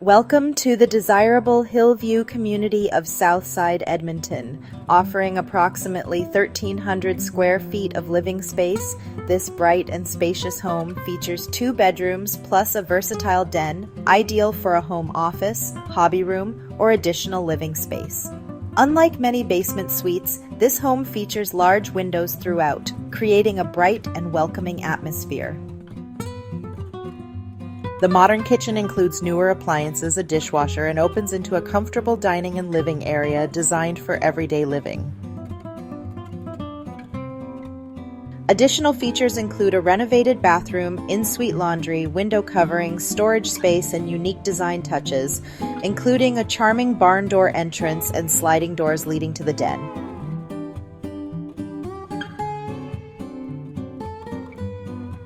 Welcome to the desirable Hillview community of Southside Edmonton. Offering approximately 1,300 square feet of living space, this bright and spacious home features 2 bedrooms plus a versatile den, ideal for a home office, hobby room, or additional living space. Unlike many basement suites, this home features large windows throughout, creating a bright and welcoming atmosphere. The modern kitchen includes newer appliances, a dishwasher, and opens into a comfortable dining and living area designed for everyday living. Additional features include a renovated bathroom, in-suite laundry, window coverings, storage space, and unique design touches, including a charming barn door entrance and sliding doors leading to the den.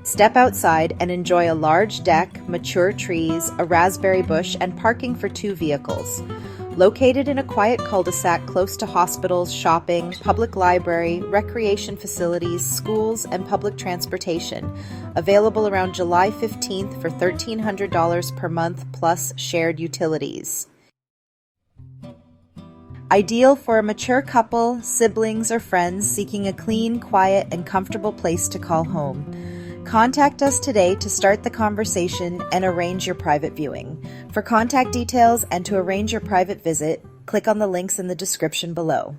Step outside and enjoy a large deck, mature trees, a raspberry bush, and parking for 2 vehicles. Located in a quiet cul-de-sac close to hospitals, shopping, public library, recreation facilities, schools, and public transportation. Available around July 15th for $1,300 per month plus shared utilities. Ideal for a mature couple, siblings, or friends seeking a clean, quiet, and comfortable place to call home. Contact us today to start the conversation and arrange your private viewing. For contact details and to arrange your private visit, click on the links in the description below.